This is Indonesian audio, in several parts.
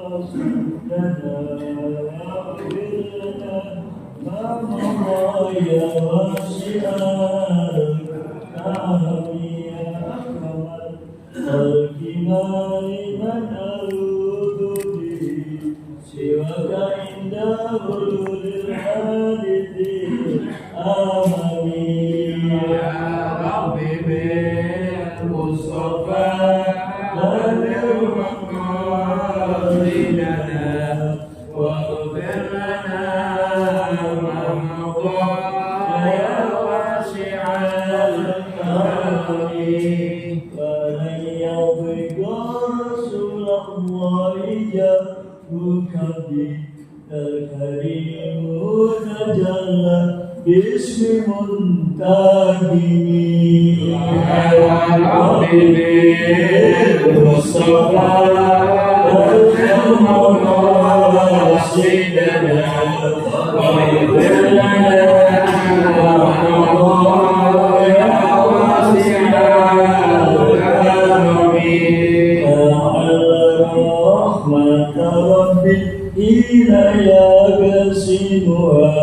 لنا واغفر لنا ما مضى يا واسع الكرم يا أكرم الخلق ما لمن أعوذ به سواك عند حلول الحادث آمين يا رب بالمصطفى بلغ مقاصدنا واغفر لنا ما مضى يا واسع الكرم فلن يضيق رسول الله جاءك الكريم تجلى باسم منتهي يا رب بالمصطفى بلغ مقاصدنا واغفر لنا ما مضى يا واسع الكرم رحمة ربي إلى يقسمها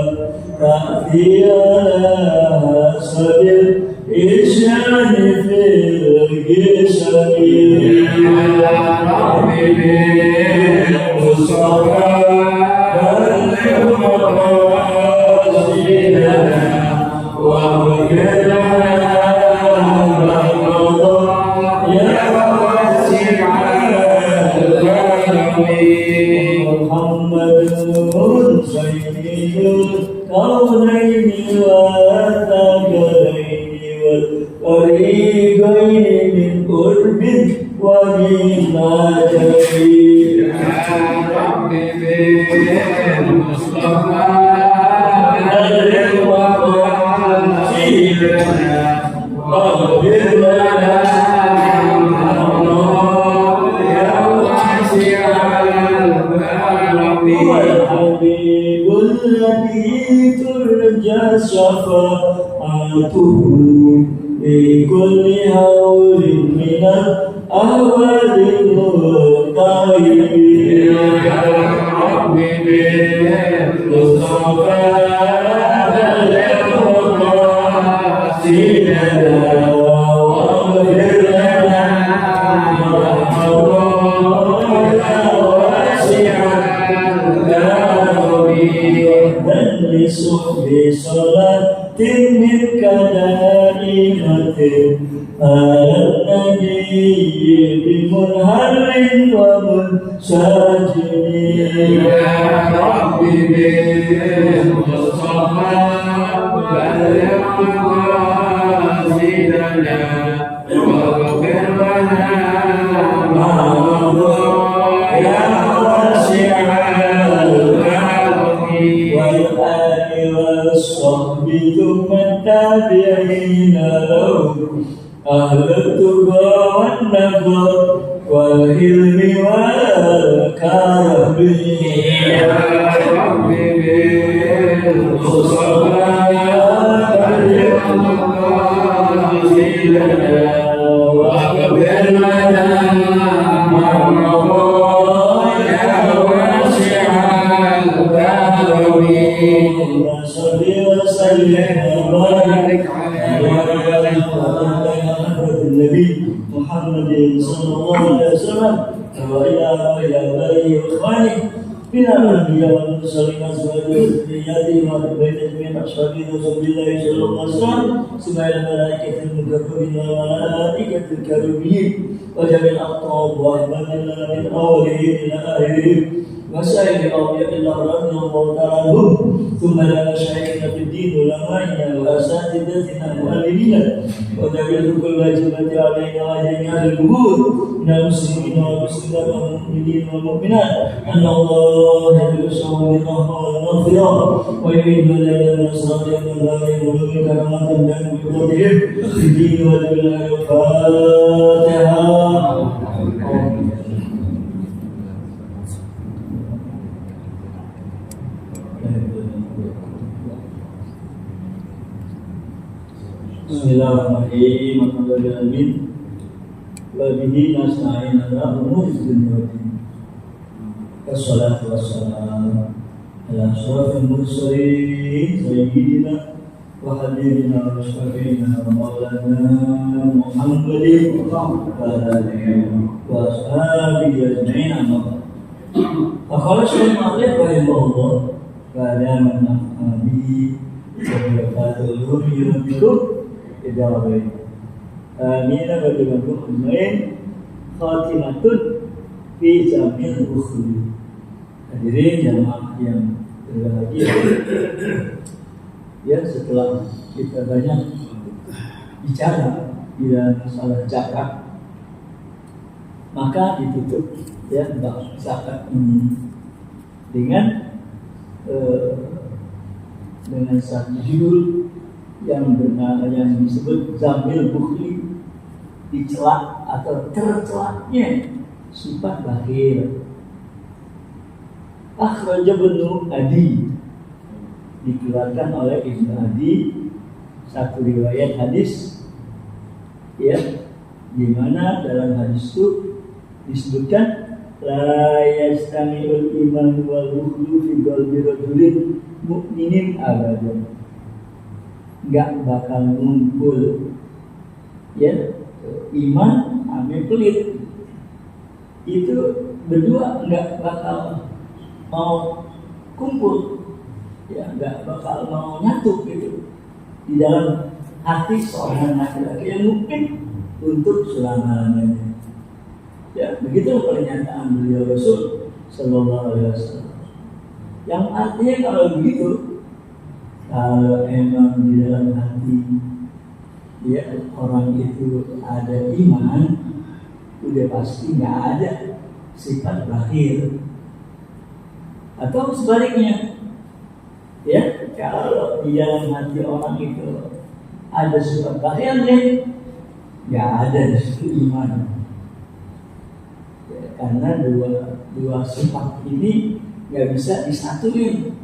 تأتي على حسب الإشان في الجسم يا ربي بالمصطفى بلغ مقاصدنا واغفر لنا ما مضى يا واسع الكرم محمد سيد الكونين والثقلين والفريقين من قرب ومن عجب يا رب بالمصطفى بلغ مقاصدنا واغفر لنا ما مضى يا واسع الكرم والحبيب الذي ترجى شفاعته بكل هول من الأهوال المرتهب يا رب بالمصطفى بلغ مقاصدنا واغفر لنا ما مضى يا واسع الكرم لصحب صلاة منك دائمة على النبي بمنهر ومنسجم يا رب بالمصطفى بلغ مقاصدنا واغفر لنا ما مضى يا واسع الكرم والآل والصحب ثم التابعين لهم أهل التقى والنقى والعلم والكرم يا رب بالمصطفى بلغ مقاصدنا واغفر لنا ما مضى يا واسع الكرم صل وسلم وبارك على النبي محمد صلى الله عليه وسلم وإلى آله وإخوانه من الأنبياء والمرسلين أزواجه وذرياته وأهل بيته من أصحابه رسول الله صلى الله عليه وسلم ثم إلى الملائكة المكرمين والملائكة الكريمين وجميع الأقطاب وأحباب الله من أولهم إلى آخرهم وسائر أولياء الله رضي الله تعالى عنهم ثم إلى مشايخنا في الدين علمائنا وأساتذتنا المؤلمين وجميع كل واجبات علينا وجميع الجهود من المسلمين والمسلمات والمؤمنين والمؤمنات أن الله يبشر بالرحمة والمغفرة ويعيد لنا من أسرارهم والله ولو كرامة لهم بقدرهم في الدين والدنيا الفاتحة. Bismillahirrahmanirrahim. Alhamdulillahirabbil alamin. Wa bihi nasta'in ala umuri dunya wad din. wassalatu wassalamu ala asyrafil mursalin sayyidina wa habibina wa syafiina wa maulana Muhammadin wa ala alihi wa ashabihi ajma'in amma ba'd. Faqala Syekh Ma'rif rahimahullah kalaman naf'abi wa barakatuh yurbikum idawai amin wa bikum ajma'in khatimatun fi jamil ukhri. Hadirin jamaah yang berbahagia, ya, setelah kita banyak bicara di dalam masalah zakat, maka ditutup ya bab zakat ini dengan satu judul yang disebut Zamil Bukhli, dicela atau tercelaknya sifat bakhil. Akhraja Ibnu Adi, dikeluarkan oleh Ibnu Adi satu riwayat hadis, ya, di mana dalam hadis itu disebutkan la yastami'ul iman wal bukhlu fi qalbi rajulin mu'minin abadan. Enggak bakal ngumpul ya iman sama pelit itu berdua, enggak bakal mau kumpul, ya, enggak bakal mau nyatu gitu di dalam hati seorang laki-laki yang mukmin untuk selama-lamanya. Ya, begitu pernyataan beliau Rasul Sallallahu Alaihi Wasallam. Yang artinya kalau begitu, kalau emang di dalam hati ya orang itu ada iman, udah pasti nggak ada sifat bakhil. Atau sebaliknya, ya, kalau di dalam hati orang itu ada sifat bakhilnya, nggak ada di situ iman. Ya, karena dua sifat ini nggak bisa disatuin,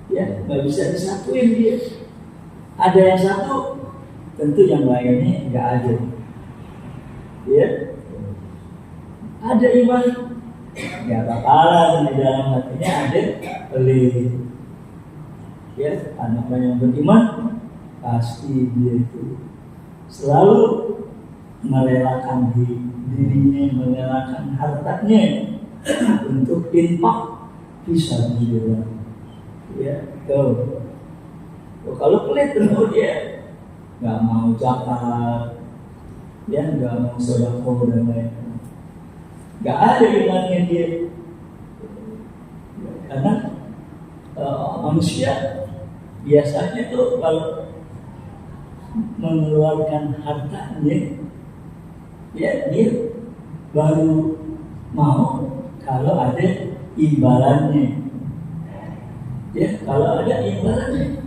ya, nggak bisa disatuin dia. Ada yang satu, tentu yang lainnya nggak ada. Ya, ada iman, nggak bakalan di dalam hatinya ada pelit. Ya, anak yang beriman pasti dia itu selalu merelakan dirinya, merelakan hartanya untuk infak fisabilillah. Ya, tuh. Kalau pelit tentu dia nggak mau zakat, ya, nggak mau sedekah dan lain-lain. Nggak ada imannya dia, karena manusia biasanya tuh kalau mengeluarkan hartanya, ya, dia baru mau kalau ada imbalannya, ya, kalau ada imbalannya,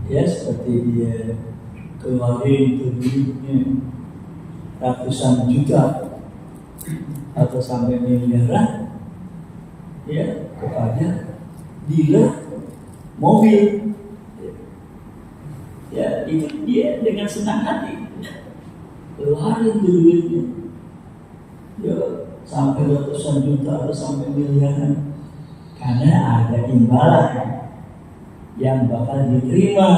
ya, seperti dia keluarin duitnya ratusan juta atau sampai miliaran, ya, kepada dealer mobil, ya, itu dia dengan senang hati keluarin duitnya, ya, sampai ratusan juta atau sampai miliaran, karena ada imbalan yang bakal diterima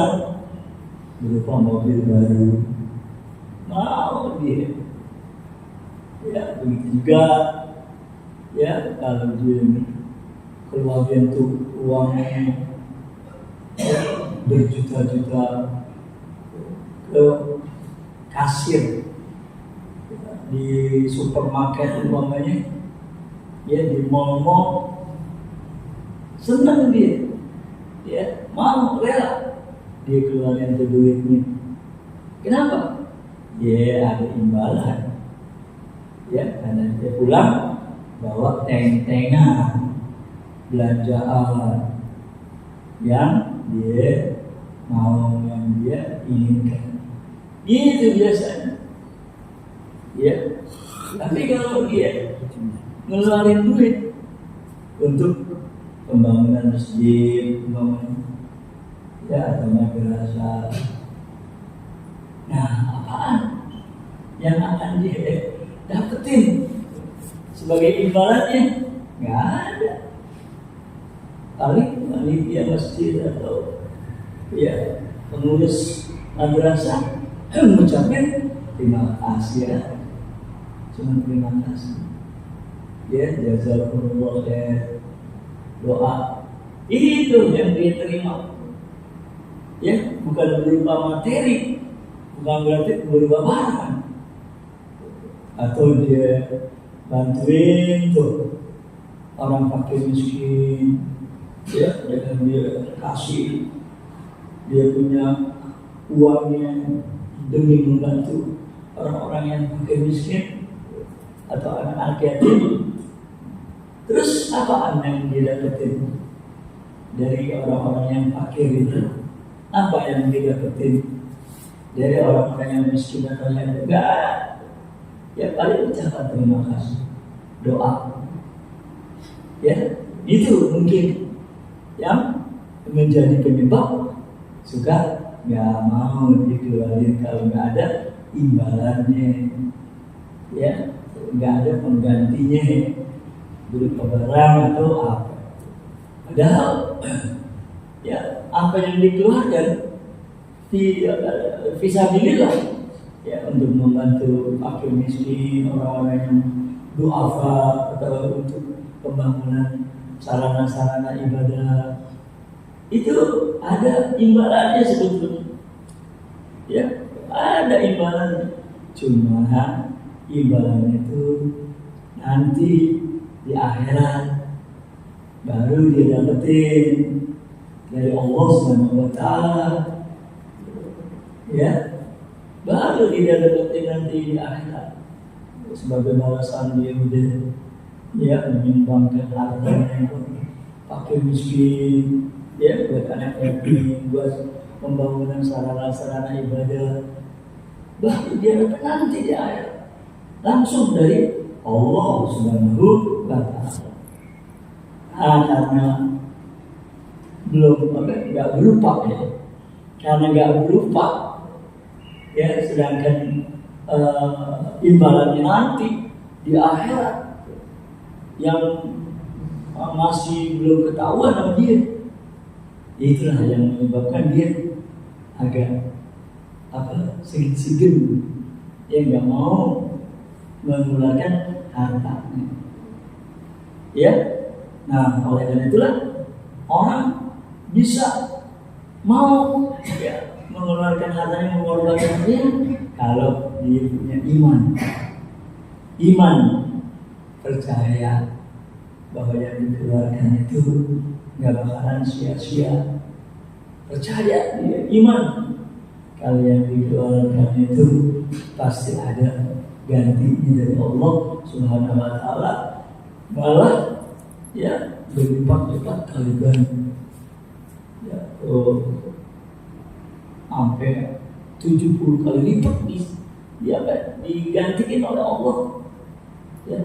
berupa mobil baru, mau dia. Ya, begitu juga, ya, kalau dia keluarin tuh uangnya berjuta-juta ke kasir di supermarket umpamanya, ya, di mall-mall, senang dia, ya, mau rela dia keluarin tuh duitnya. Kenapa? Ya, ada imbalan. Ya, karena dia pulang bawa teng-tengan belanjaan yang dia mau, yang dia inginkan. Gitu biasanya. Ya. Tapi kalau dia ngeluarin duit untuk pembangunan masjid, pembangunan, ya, atau madrasah, nah, apaan yang akan dia dapetin sebagai imbalannya nggak ada. Paling panitia masjid atau ya pengurus madrasah mengucapkan terima kasih ya, cuma terima kasih ya, jazakumullah khair, doa itu yang dia terima ya, bukan berupa materi, bukan berarti berupa barang, atau dia bantuin tuh orang fakir miskin ya, dengan dia kasih dia punya uangnya demi membantu orang-orang yang fakir miskin atau anak-anak yatim. Terus apa yang dia dapetin dari orang-orang yang fakir itu? Apa yang dia dapetin dari orang-orang yang miskin atau yang enggak? Ya paling ucapan terima kasih, doa. Ya, itu mungkin yang menjadi penyebab suka nggak mau dikeluarin kalau nggak ada imbalannya, ya nggak ada penggantinya berupa barang atau apa. Padahal ya apa yang dikeluarkan fisabilillah ya, untuk membantu fakir miskin, orang-orang yang duafa, atau untuk pembangunan sarana-sarana ibadah, itu ada imbalannya sebetulnya ya, ada imbalannya. Cuma imbalannya itu nanti di akhirat baru dia dapetin dari Allah Subhanahu wa Ta'ala ya, baru dia dapetin nanti di akhirat sebagai balasan dia udah ya menyumbangkan hartanya fakir miskin ya, buat anak yatim, buat pembangunan sarana-sarana ibadah, baru dia dapat nanti di akhirat langsung dari Allah Subhanahu wa Ta'ala. Karena belum nggak berupa ya, karena nggak berupa ya, sedangkan imbalannya nanti di akhirat yang masih belum ketahuan sama dia. Itulah yang menyebabkan dia agak segan-segan, dia nggak mau mengeluarkan hartanya. Ya, nah oleh karena itulah orang bisa mau ya mengeluarkan hartanya, mengorbankan dia kalau dia punya iman, percaya bahwa yang dikeluarkan itu nggak bakalan sia-sia, percaya dia iman kalau yang dikeluarkan itu pasti ada gantinya dari Allah Subhanahu wa Ta'ala, malah ya berlipat-lipat kali ganda ya, sampai 70 kali lipat digantikan oleh Allah ya,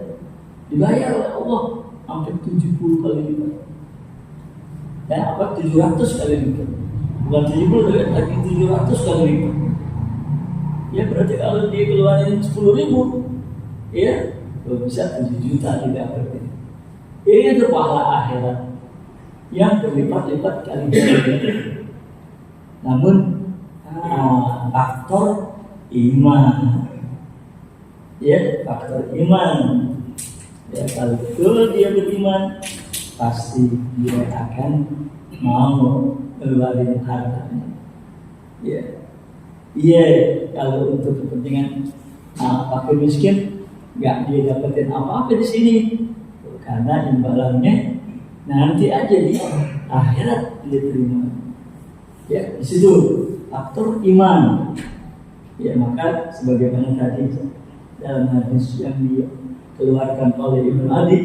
dibayar oleh Allah sampai 70 kali lipat ya, 700 kali lipat, bukan 70 tapi 700 kali lipat ya. Berarti kalau dia keluarin 10.000 ya bisa 7 juta tidak berarti. Ini itu pahala akhirat yang berlipat-lipat kali lipat. Namun faktor iman ya, faktor iman ya, kalau betul dia beriman pasti dia akan mau keluarin hartanya ya. Iya, kalau untuk kepentingan fakir miskin nggak dia dapetin apa-apa di sini karena imbalannya nanti aja di akhirat dia terima ya. Di situ faktor iman ya. Maka sebagaimana tadi dalam hadis yang dikeluarkan oleh Ibnu Adi,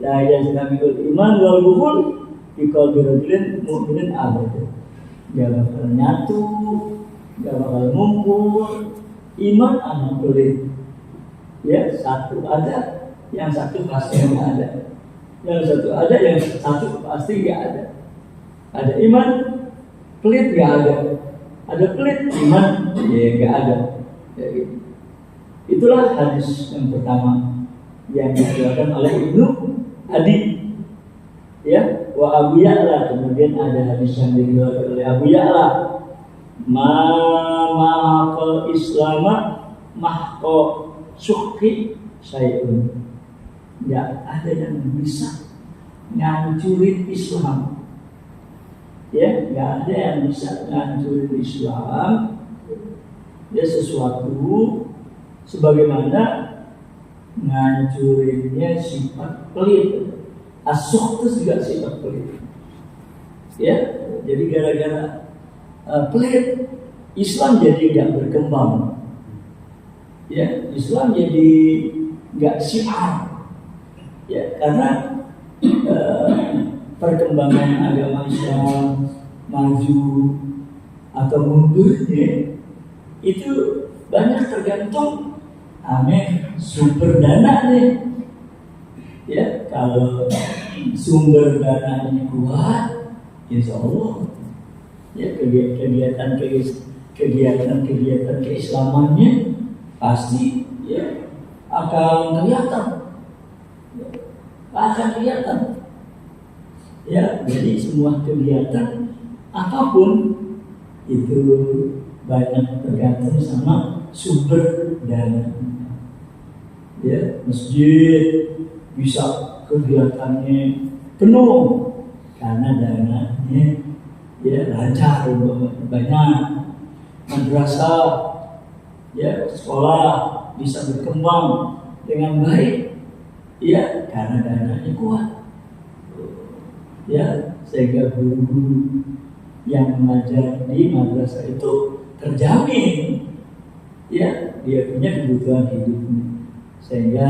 la yajtamiul iman wal kufur fi qalbi rajulin mu'minin abad. Gak bakal nyatu, gak bakal ngumpul iman sama kulit ya, satu ada, yang satu pasti nggak ada, yang satu ada, yang satu pasti nggak ada. Ada iman, pelit nggak ada, ada pelit iman ya nggak ada ya, gitu. Itulah hadis yang pertama yang dikeluarkan oleh Ibnu Adi, ya, wa Abu Ya'la. Kemudian ada hadis yang dikeluarkan oleh Abu Ya'la, mahaqal islama mahqa syukhi syai'un. Ya, ada yang bisa ngancurin Islam, ya, nggak ada yang bisa ngancurin Islam, ya, sesuatu sebagaimana ngancurinnya sifat pelit. Asuh itu juga sifat pelit, ya. Jadi gara-gara pelit, Islam jadi nggak berkembang, ya. Islam jadi nggak syiar, ya, karena perkembangan agama Islam maju atau mundurnya itu banyak tergantung sumber dananya, ya. Kalau sumber dananya kuat, insya Allah, ya, kegiatan keislamannya pasti, ya, akan kelihatan, ya. Jadi semua kegiatan apapun itu banyak tergantung sama sumber dana, ya. Masjid bisa kegiatannya penuh karena dananya, ya, lancar, banyak. Madrasah, ya, sekolah bisa berkembang dengan baik, ya, karena dananya kuat, ya, sehingga guru-guru yang mengajar di madrasah itu terjamin, ya, dia punya kebutuhan hidupnya, sehingga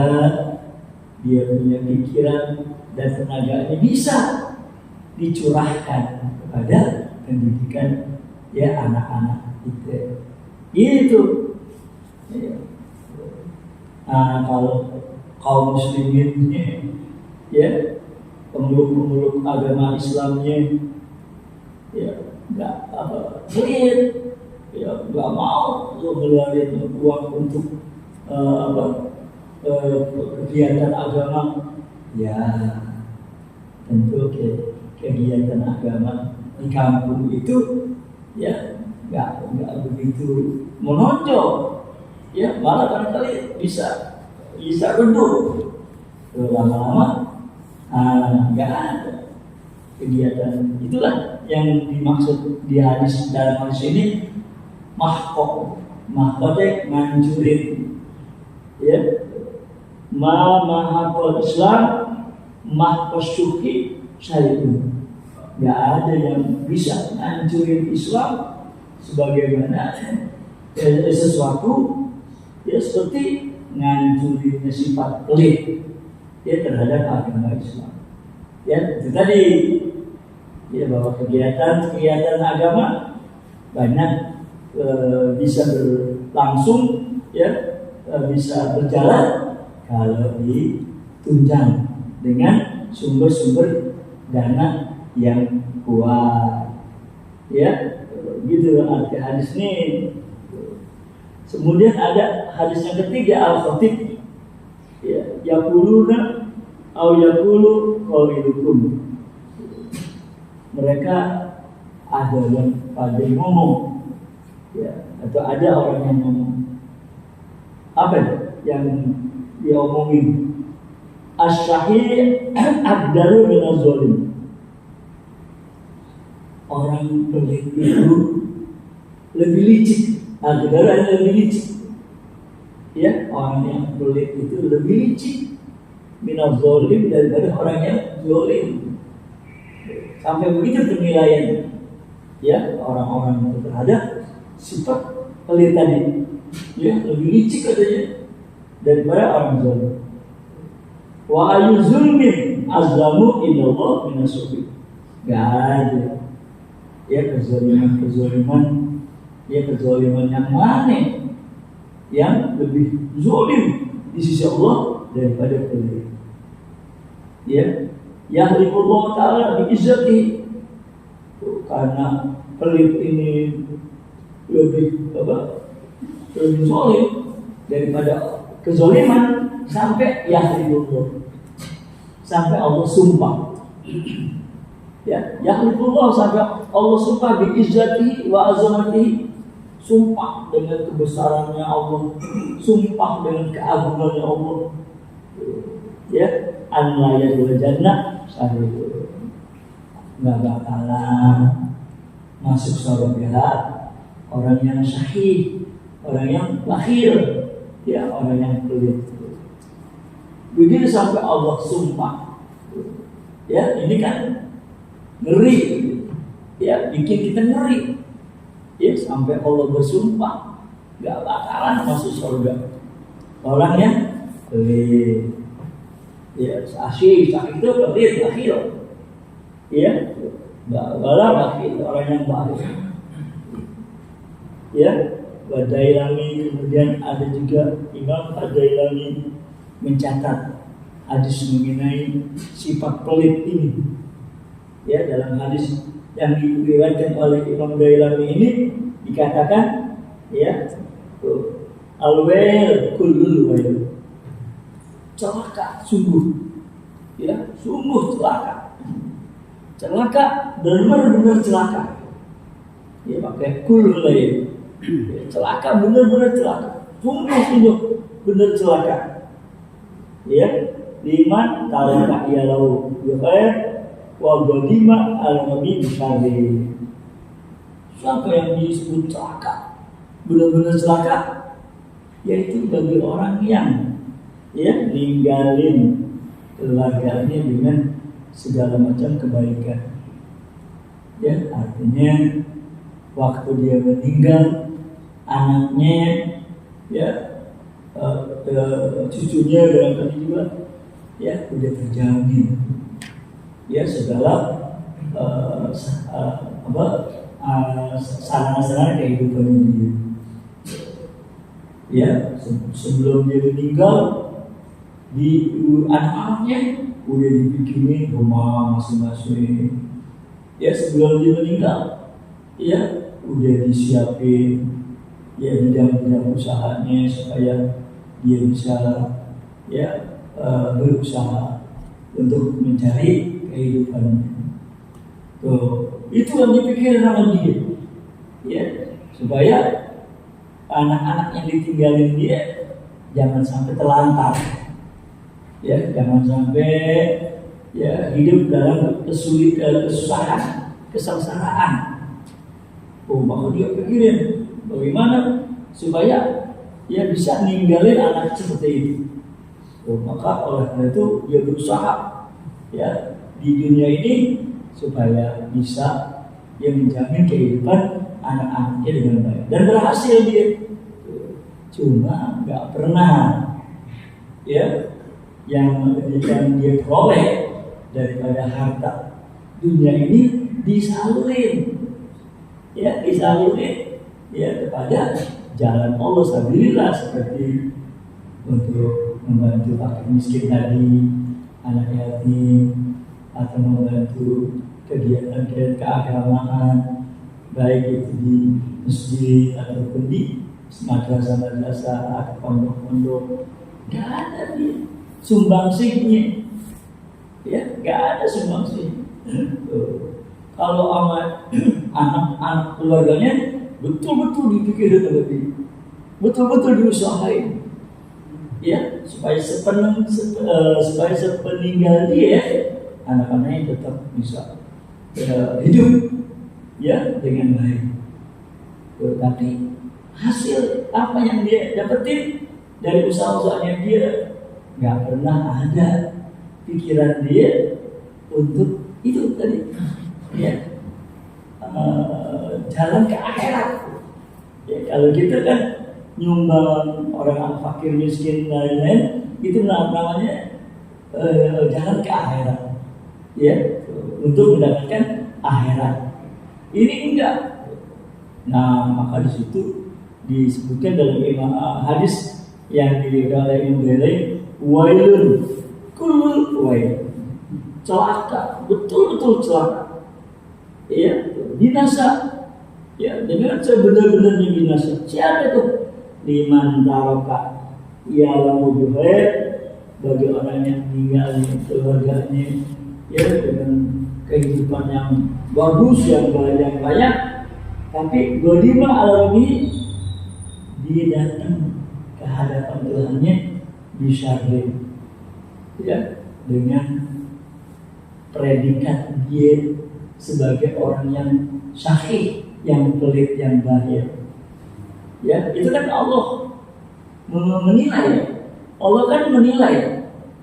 dia punya pikiran dan tenaganya bisa dicurahkan kepada pendidikan, ya, anak-anak itu, gitu, ya. Nah, kalau kaum muslimin, ya, pemeluk agama Islamnya, ya, nggak pelit, ya, nggak mau ngeluarin uang untuk kegiatan agama, ya, tentu kegiatan agama di kampung itu, ya, nggak begitu menonjol, ya, malah barangkali bisa redup lama-lama. Nggak ada kegiatan. Itulah yang dimaksud di hadis, dalam hadis ini, mahkotnya ngancurin, ya, mahakol Islam mahkos syuki syai'un. Nggak ada yang bisa ngancurin Islam sebagaimana sesuatu, ya, seperti ngancurinnya sifat pelit, ya, terhadap agama Islam, ya. Itu tadi, ya, bahwa kegiatan agama banyak bisa berlangsung, ya, bisa berjalan kalau ditunjang dengan sumber-sumber dana yang kuat, ya, gitu arti hadis ini. Kemudian ada hadis yang ketiga, al-khatib, ya, yaquluna au yaqulu qailukum. Mereka ada yang pada ngomong, ya, atau ada orang yang ngomong. Apa yang dia omongin? As-sahih abdalu min az-zalim. Orang pelit itu lebih licik. Abdalu lebih licik, ya. Orang yang pelit itu lebih licik min az-zalim daripada orang yang zalim. Sampai begitu penilaian, ya, orang-orang terhadap sifat pelit tadi, ya, lebih licik katanya daripada orang zalim. Wa ayu zulmin azlamu inallah minasubi. Gak ada, ya, kezaliman, ya, kezaliman yang mana yang lebih zalim di sisi Allah daripada pelit, ya. Yahlifullah ta'ala bi'izzati, karena pelit ini lebih zalim daripada kezaliman, sampai yahlifullah, sampai Allah sumpah. Ya, yahlifullah sampai Allah sumpah bi izzatihi wa azamatihi, sumpah dengan kebesarannya Allah, sumpah dengan keagungannya Allah. Ya, an la yadkhulul jannah syahidun, nggak bakalan masuk surga orang yang syahid, orang yang bakhil, ya, orang yang pelit. Begitu sampai Allah sumpah. Ya, ini kan ngeri, ya, bikin kita ngeri. Ya, sampai Allah bersumpah nggak bakalan masuk surga orang yang pelit. Ya, syahid itu pelit, bakhil. Ya, nggak bakalan bakhil, orang yang bakhil. Ya, Wadailami, kemudian ada juga Imam Wadailami mencatat hadis mengenai sifat pelit ini. Ya, dalam hadis yang diriwayatkan oleh Imam Dailami ini dikatakan, ya, alwail kullul wail, celaka sungguh, ya, sungguh celaka, celaka, benar-benar celaka. Ya, pakai kullul wail, ya, celaka, benar-benar celaka, sungguh benar celaka. Ya, liman talaka ialau yukair wa godima al-nabi bisyari. Siapa yang disebut celaka, benar-benar celaka, yaitu bagi orang yang, ya, ninggalin keluarganya dengan segala macam kebaikan. Ya, artinya waktu dia meninggal, anaknya, ya, cucunya barangkali juga, ya, udah terjamin, ya, segala sarana-sarana kehidupannya dia. Ya, sebelum dia meninggal, di anak-anaknya udah dibikinin rumah masing-masing. Ya, sebelum dia meninggal, ya, udah disiapin, ya, bidang-bidang usahanya supaya dia bisa, ya, berusaha untuk mencari kehidupannya. Tuh, itu yang dipikir sama dia, ya, supaya anak-anak yang ditinggalin dia jangan sampai terlantar, ya, jangan sampai, ya, hidup dalam kesusahan, kesengsaraan. Oh, maka dia pikirin bagaimana supaya dia bisa ninggalin anak seperti itu. Oh, maka oleh karena itu dia berusaha, ya, di dunia ini supaya bisa, dia menjamin kehidupan anak-anaknya dengan baik, dan berhasil dia. Cuma nggak pernah, ya, yang dia peroleh daripada harta dunia ini disalurin, ya, disalurin, ya, kepada jalan Allah sabilillah, seperti untuk membantu fakir miskin tadi, anak yatim, atau membantu kegiatan keagamaan, baik itu di masjid ataupun di madrasah-madrasah atau pondok-pondok. Gak ada dia sumbangsihnya, ya, gak ada sumbangsih. Kalau amat anak-anak keluarganya betul-betul dipikirin lebih, betul-betul diusahain, ya, supaya sepeninggal dia anak-anaknya tetap bisa hidup, ya, dengan baik. Tapi hasil apa yang dia dapetin dari usaha-usahanya dia, nggak pernah ada pikiran dia untuk itu tadi, ya, jalan ke akhirat. Ya, kalau kita kan nyumbang orang fakir miskin lain-lain, itu namanya jalan ke akhirat, ya, untuk mendapatkan akhirat. Ini enggak. Nah, maka di situ disebutkan dalam hadis yang diriwayatkan oleh Imam Bukhari, wailun kullul wail, celaka, betul-betul celaka, ya, binasa, ya, dengan sebenar-benarnya binasa. Siapa itu? Liman taraka ya lamu bihair bagi orang yang meninggal keluarganya ya dengan kehidupan yang bagus yang banyak, tapi Godima alami dia datang ke hadapan Tuhannya bisa ya dengan predikat dia sebagai orang yang syahid, yang pelit, yang bahagia. Ya, itu kan Allah menilai. Allah kan menilai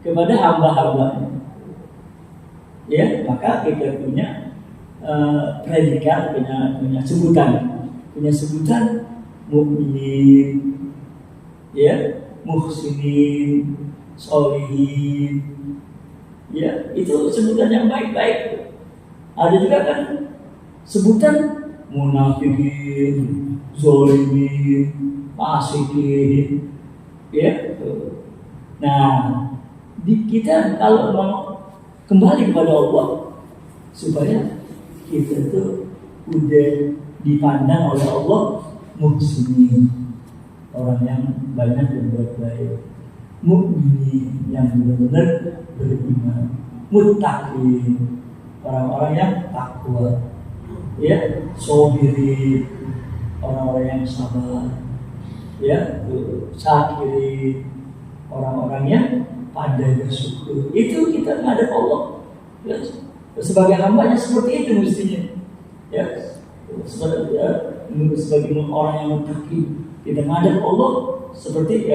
kepada hamba-hambanya. Ya, maka kita punya predikat, punya sebutan mukminin, ya, muhsinin, sholihin, ya, itu sebutan yang baik-baik. Ada juga kan sebutan munafikin, zalimin, fasikin, ya. Nah, kita kalau mau kembali kepada Allah supaya kita tuh udah dipandang oleh Allah muslimin, orang yang banyak berbuat baik, mukminin yang benar-benar beriman, muttaqin, orang-orang yang takwa, ya, sabirin, orang-orang yang sabar, ya, syakirin, orang-orang yang pandai bersyukur. Itu kita menghadap Allah, ya, sebagai hambanya seperti itu mestinya, ya, sebagai orang yang muttaqin kita menghadap Allah seperti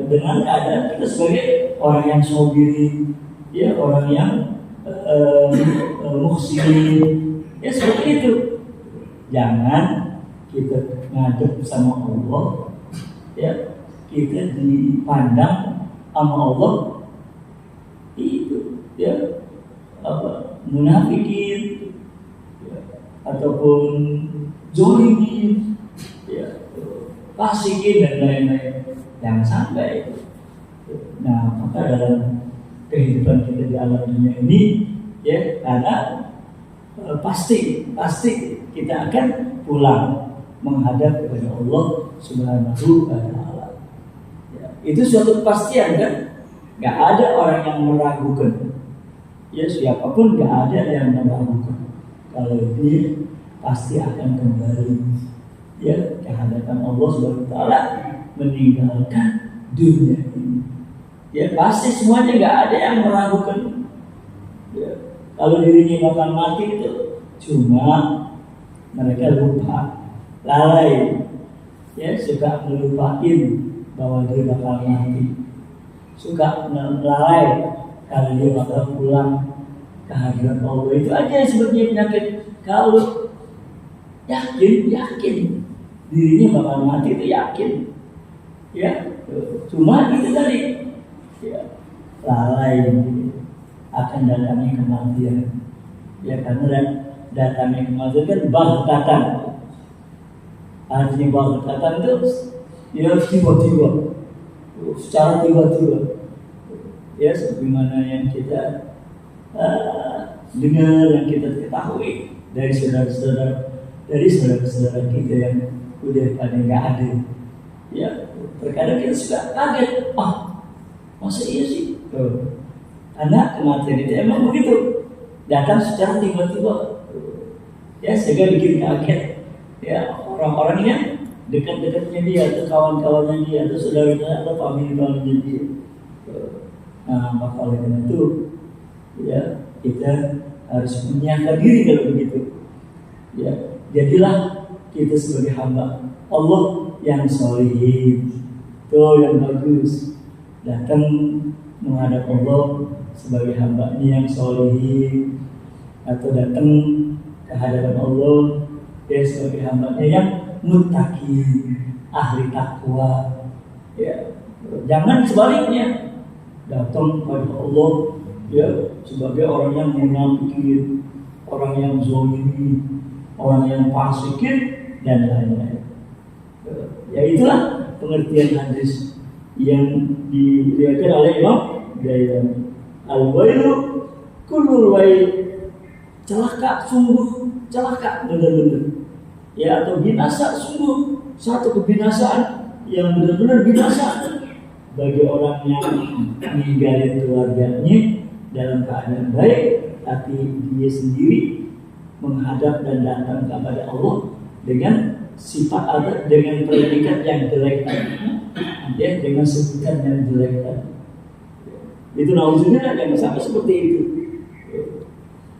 dengan keadaan kita sebagai orang yang sabirin, ya, orang yang muhsinin, ya, seperti itu. Jangan kita ngadep sama Allah, ya, kita dipandang sama Allah itu, ya, munafikin, ya, ataupun zalimin, ya, fasikin dan lain-lain. Jangan sampai. Nah, maka dalam kehidupan kita di alam dunia ini, ya, karena pasti kita akan pulang menghadap kepada Allah Subhanahu wa Ta'ala. Ya, itu suatu kepastian kan? Gak ada orang yang meragukan. Ya, siapapun gak ada yang meragukan kalau dia pasti akan kembali, ya, ke hadapan Allah Subhanahu wa Ta'ala, meninggalkan dunia ini. Ya, pasti semuanya gak ada yang meragukan. Ya, kalau dirinya bakal mati itu cuma mereka lupa, lalai, ya, suka melupain bahwa dia bakal mati, suka lalai kalau dia bakal pulang ke hadirat Allah. Itu aja sebetulnya penyakit. Kalau yakin dirinya bakal mati itu yakin, ya, cuma itu tadi, ya, lalai akan datangnya kematian, ya, karena datangnya kematian kan baghtatan. Artinya baghtatan itu ya tiba-tiba, secara tiba-tiba, ya, sebagaimana yang kita dengar, yang kita ketahui dari saudara-saudara kita yang udah pada nggak ada, ya, terkadang kita suka kaget, masa iya sih? Karena kematian itu emang begitu, datang secara tiba-tiba, ya, sehingga bikin kaget, ya, orang-orang yang dekat-dekatnya dia, atau kawan-kawannya dia, atau saudara-saudara, atau family-family dia. Nah, maka oleh karena itu, ya, kita harus menyiapkan diri kalau begitu. Ya, jadilah kita sebagai hamba Allah yang sholihin, tuh yang bagus, datang menghadap Allah sebagai hambanya yang sholihin, atau datang ke hadapan Allah ya sebagai hambanya yang muttaqin, ahli takwa. Ya, jangan sebaliknya, datang kepada Allah ya sebagai orang yang munafikin, orang yang zalimi, orang yang fasikin dan lain-lain. Ya, itulah pengertian hadis yang diriwayatkan oleh Imam Ghazali. Al-wailu kullul wail, celaka, sungguh celaka, benar-benar, ya, atau binasa, sungguh satu kebinasaan yang benar-benar binasa. bagi orang yang meninggalkan keluarganya dalam keadaan baik, tapi dia sendiri menghadap dan datang kepada Allah dengan sifat atau dengan predikat yang jelek, ya, dengan sebutan yang jelek. Itu nauzubillah yang sampai seperti itu.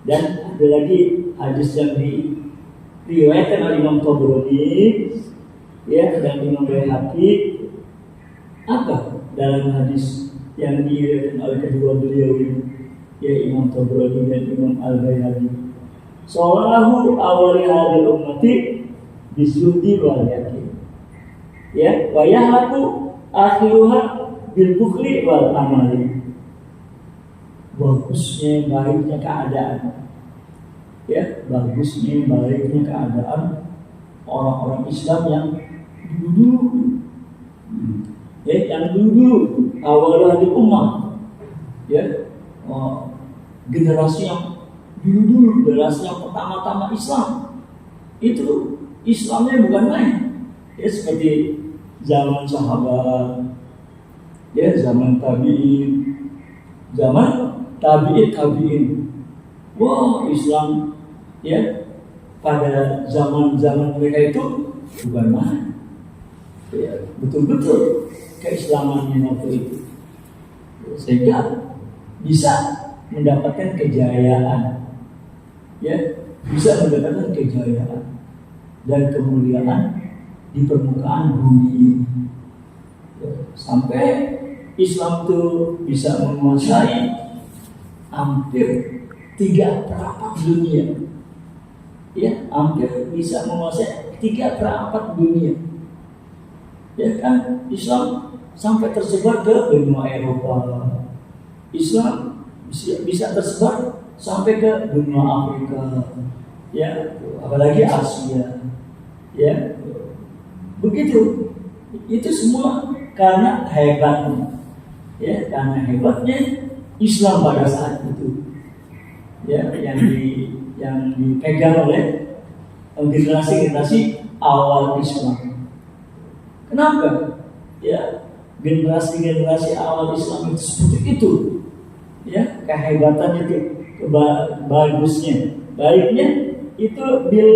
Dan ada lagi hadis yang diriwayatkan oleh Imam Tabrani, ya, dan Imam Baihaqi. Apa dalam hadis yang diriwayatkan oleh kedua beliau ini, ya, Imam Tabrani dan Imam Al-Baihaqi? Salahu awali hadil ummati bisyudi wal yakin, ya, wa yahaku akhiruha bil bukhli wal amali. Bagusnya baiknya keadaan, ya, bagusnya baiknya keadaan orang-orang Islam yang dulu, ya, yang dulu awal di ummah, ya, generasi yang dulu, generasi yang pertama-tama Islam itu Islamnya bukan main, ya, seperti zaman sahabat, ya, zaman tabi'in, zaman tabi'in. Wah, Islam, ya, pada zaman mereka itu bukan main, ya, betul-betul keislamannya waktu itu, sehingga bisa mendapatkan kejayaan, ya, bisa mendapatkan kejayaan dan kemuliaan di permukaan bumi ini, ya, sampai Islam itu bisa menguasai hampir 3/4 dunia, ya, hampir bisa menguasai 3/4 dunia, ya kan. Islam sampai tersebar ke benua Eropa, Islam bisa tersebar sampai ke benua Afrika, ya, apalagi Asia, ya, begitu. Itu semua karena hebatnya, ya, karena hebatnya Islam pada saat itu, ya, yang dipegang oleh generasi awal Islam. Kenapa? Ya, generasi awal Islam itu seperti itu, ya, kehebatan itu, bagusnya, baiknya itu bil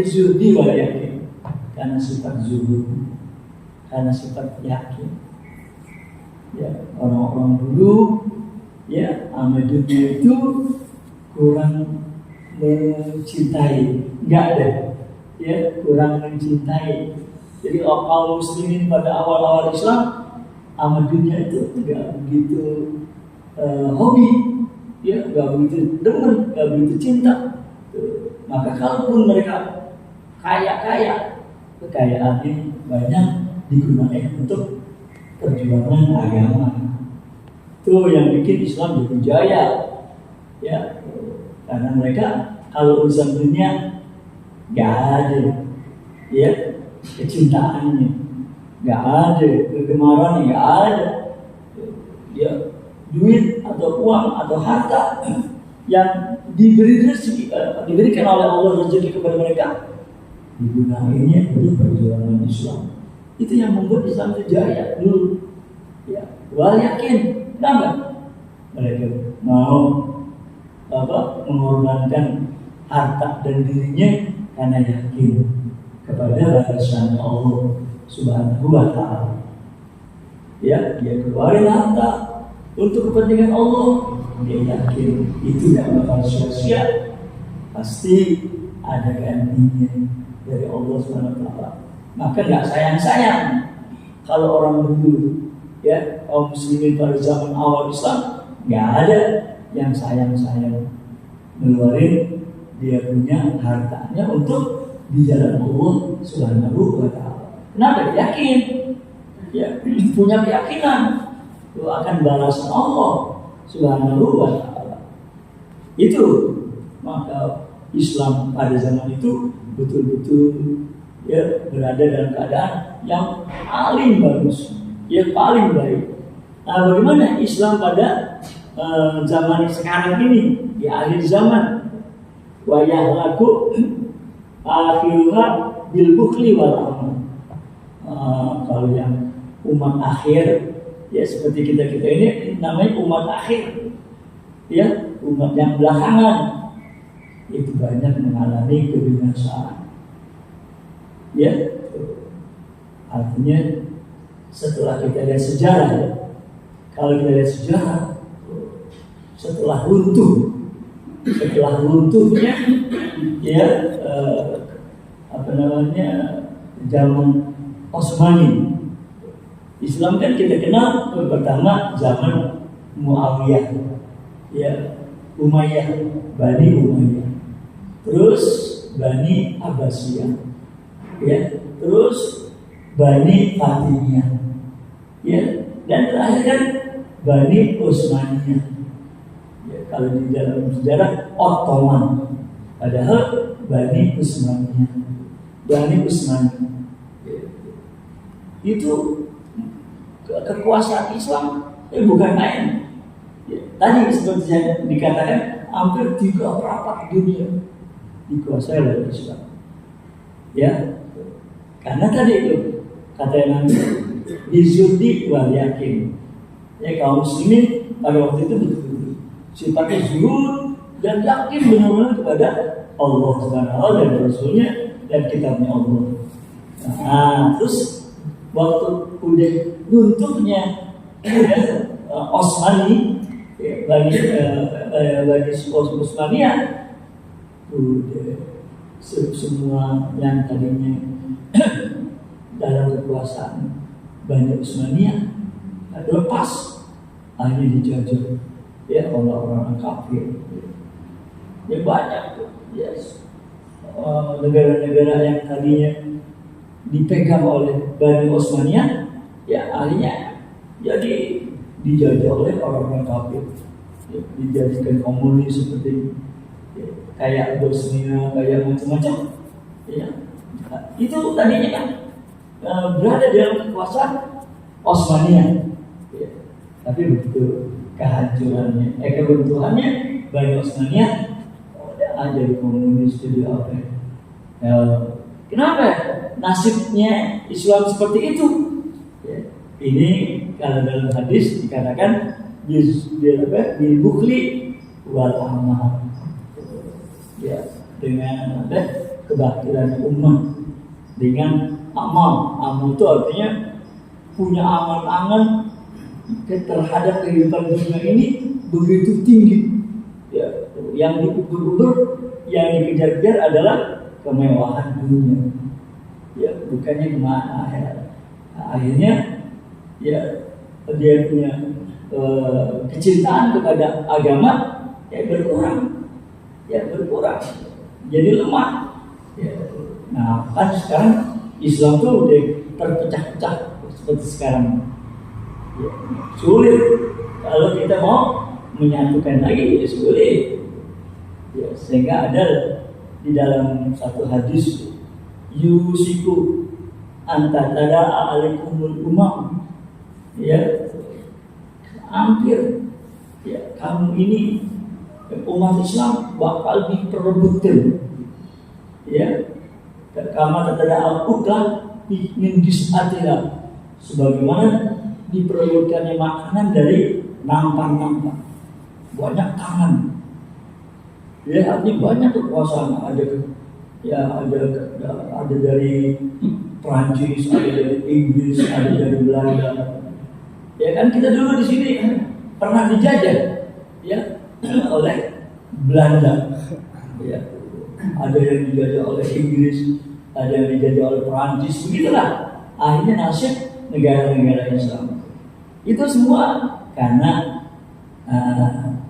zuhdi wal yakin, karena sifat zuhud, karena sifat yakin, ya. Orang-orang dulu, ya, sama dunia itu kurang mencintai, enggak ada, ya, kurang mencintai. Jadi kaum muslimin pada awal-awal Islam sama dunia itu enggak begitu hobi, ya, enggak begitu demen, enggak begitu cinta. Maka kalaupun mereka kaya, kekayaannya banyak digunakan untuk perjuangan agama. Itu yang bikin Islam jadi jaya, ya, karena mereka kalau urusan dunia nggak ada, ya, kecintaannya nggak ada, kegemarannya nggak ada, ya, duit atau uang atau harta yang diberikan oleh Allah rezeki kepada mereka digunakannya untuk perjuangan Islam. Itu yang membuat Islam itu jaya dulu, ya. Wal yakin, kenapa? Mereka mau mengorbankan harta dan dirinya karena yakin kepada balasan Allah Subhanahu wa Ta'ala. Ya, dia keluarin harta untuk kepentingan Allah, dia yakin itu tidak bakal sia-sia, pasti ada gantinya dari Allah Subhanahu wa Ta'ala. Maka nggak sayang-sayang kalau orang dulu, ya, kaum muslimin pada zaman awal Islam nggak ada yang sayang-sayang ngeluarin dia punya hartanya untuk di jalan Allah Subhanahu wa Ta'ala. Kenapa? Yakin, ya, punya keyakinan bahwa akan balasan Allah Subhanahu wa Ta'ala. Itu maka Islam pada zaman itu betul-betul, ya, berada dalam keadaan yang paling bagus, ya, paling baik. Nah, bagaimana Islam pada zaman sekarang ini, di akhir zaman? Wa yahlaku akhiruha bil bukhli wal amal. Kalau yang umat akhir, Ya seperti kita ini namanya umat akhir, ya umat yang belakangan itu banyak mengalami kebinasaan. Ya, artinya setelah kita lihat sejarah, ya, kalau kita lihat sejarah, setelah runtuhnya, ya zaman Utsmani. Islam kan kita kenal pertama zaman Muawiyah, ya Umayyah, Bani Umayyah, terus Bani Abbasiyah, ya terus Bani Fatimiyah, ya dan terakhir kan Bani Utsmaniyah. Ya, kalau di dalam sejarah Ottoman, padahal Bani Utsmaniyah, Bani Utsmaniyah itu kekuasaan Islam bukan main. Ya, tadi seperti saya dikatakan hampir 3/4 dunia dikuasai oleh Islam. Ya, karena tadi itu kata yang Nabi bizudi wal yakin. Ya kaum muslimin pada waktu itu betul-betul sifatnya zuhud dan yakin benar-benar kepada Allah Subhanahu wa taala dan Rasulnya dan kitabnya Allah. Nah, terus waktu udah runtuhnya Utsmani, Bani Utsmaniyah, udah semua yang tadinya dalam kekuasaan Bani Utsmaniyah lepas, hanya dijajah ya oleh orang kafir. Ya banyak tuh, yes. Negara-negara yang tadinya dipegang oleh Bani Utsmaniyah, ya akhirnya jadi dijajah oleh orang-orang kafir, ya, dijadikan komunis seperti ya, kayak Bosnia, kayak macam-macam. Ya, itu tadinya kan berada dalam kekuasaan Utsmaniyah, ya. Tapi begitu kehancurannya, keruntuhannya Bani Utsmaniyah, jadi komunis jadi apa? Ya, kenapa nasibnya Islam seperti itu? Ya, ini kalau dalam hadis dikatakan bil bukhli wal amal. Ya, dengan kebaktian umat, dengan amal itu artinya punya angan-angan terhadap kehidupan dunia ini begitu tinggi. Ya, yang diukur-ukur, yang dikejar-kejar adalah kemewahan dunia. Ya, bukannya kemana akhirat. Nah, akhirnya ya dia punya kecintaan kepada agama ya berkurang, jadi lemah. Ya. Nah, kan sekarang Islam tuh udah terpecah-pecah seperti sekarang. Ya, sulit kalau kita mau menyatukan lagi, ya sulit. Ya, sehingga ada di dalam satu hadis, yusiku antatada alaikumul umam. Ya, hampir ya kamu ini umat Islam bakal diperebutkan. Ya, kama tatada al-uklah min disatilah, sebagaimana diperebutkannya makanan dari nampan-nampan. Banyak tangan. Ya, artinya banyak kekuasaan, ada dari Prancis, ada dari Inggris, ada dari Belanda. Ya kan kita dulu di sini pernah dijajah ya oleh Belanda. Ya. Ada yang dijajah oleh Inggris, ada yang dijajah oleh Prancis, begitulah. Akhirnya nasib negara-negara Islam. Itu semua karena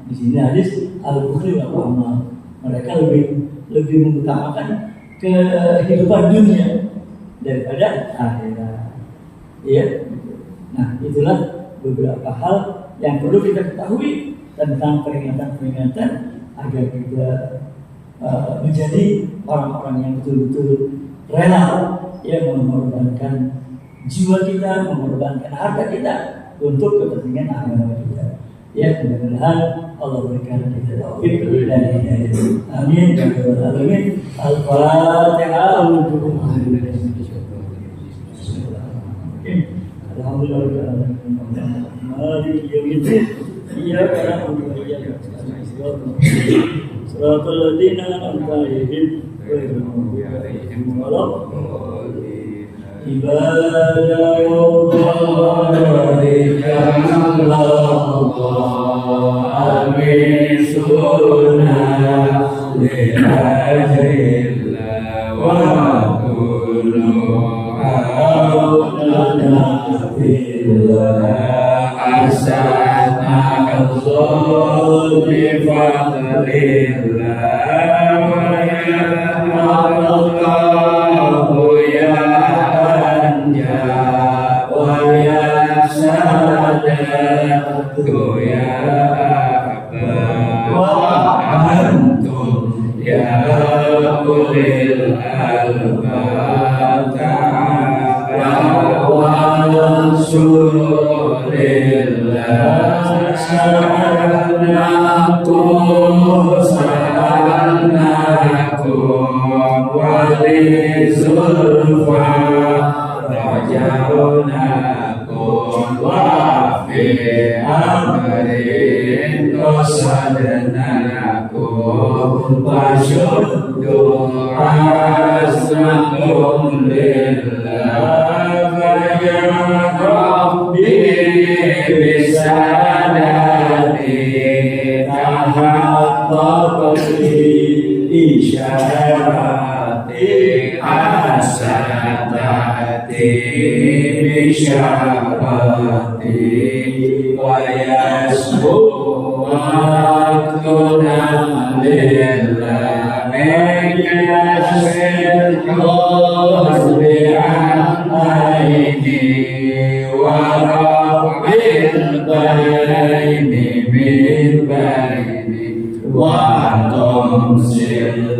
di sini hadis al-bukhli wal amal. Mereka lebih mengutamakan kehidupan dunia daripada akhirat. Ya. Nah, itulah beberapa hal yang perlu kita ketahui tentang peringatan-peringatan agar kita menjadi orang-orang yang betul-betul rela ya mengorbankan jiwa kita, mengorbankan harta kita untuk kepentingan agama kita. Ya, mudah-mudahan Allah berikan kita taufik dan hidayah. Amin ya rabbal alamin. Al-Fatihah. Alhamdulillah. مالك يوم الدين إياك نعبد وإياك نستعين صراط الذين أنعمت عليهم غير المغضوب عليهم ولا الضالين عباد الله أمسنا لأجل الله وكل أولنا في الله أحسنا الظلم بفضل الله ويرحم الله يا أنجا ويا سادات يا وأنتم يا أولي الألباب تعالوا وانصروا لله سألناكم ولزلفى رجعناكم وفي أمر قصدناكم وشدوا عزمكم لله فيا ربي بسادتي تحقق لي إشارتي أسدتي بشارتي ويسبو وقتنا لله من كشف الحزن عن عيني ورفع البين من بيني وطمس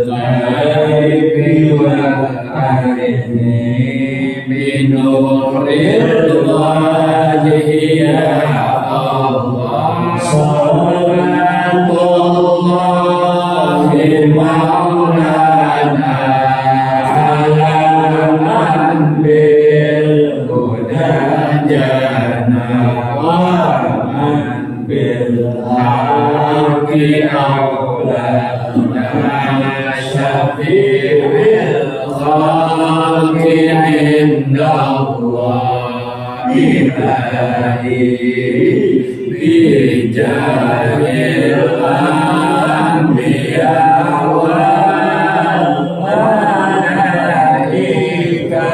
الغيب والعين بنور الله يا الله صلاة الله مولانا على من بالهدى جانا ومن بالحق أولانا شفيع الخلق عند الله إلهي بجاه الأنبياء والملائكة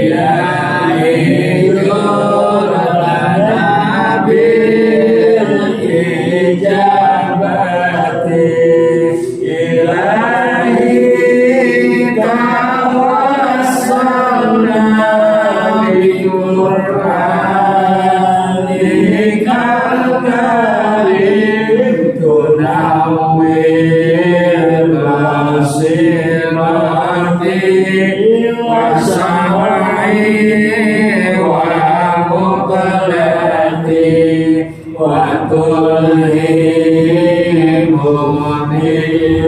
وبالأولياء جرنا بالإجابة إلهي توسلنا بقرآنك الكريم تنور بصيرتي وسمعي ومقلتي وتلهمني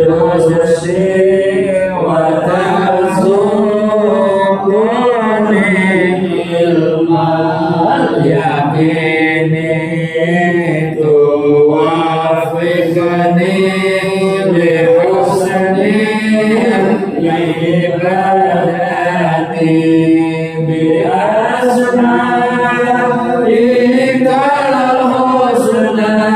رشدي وترزقني علم اليقين توفقني لحسن العبادة بأسمائك الحسنى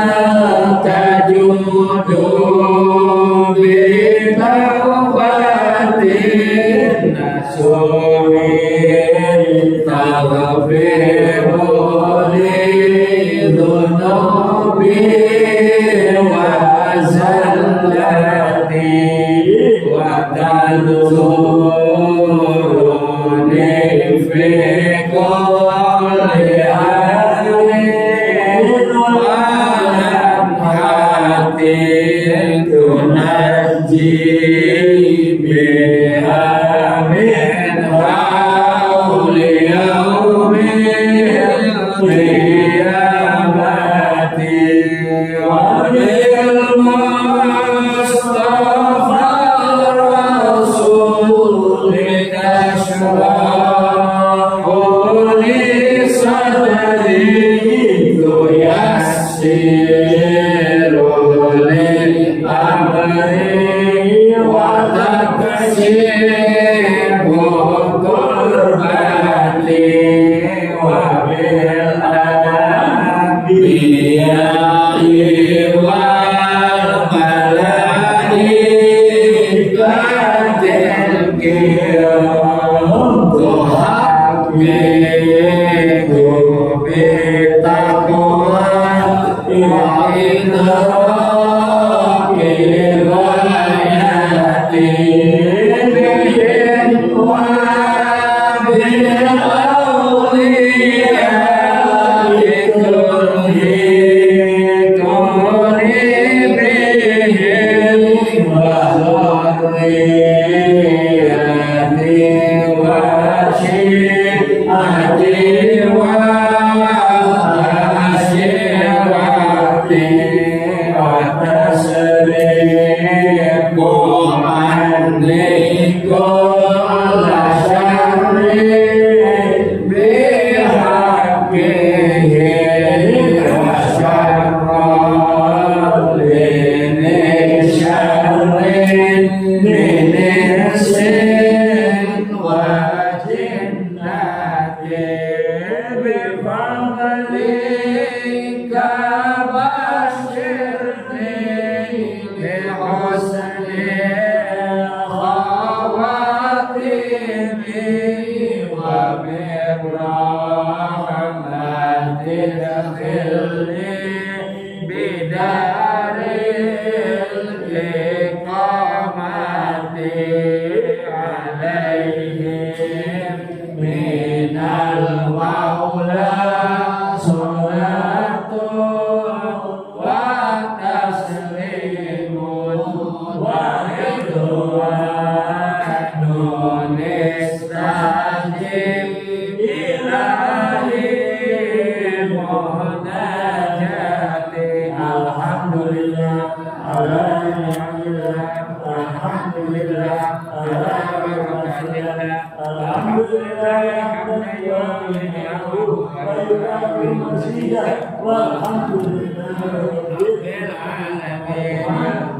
Alhamdulillah.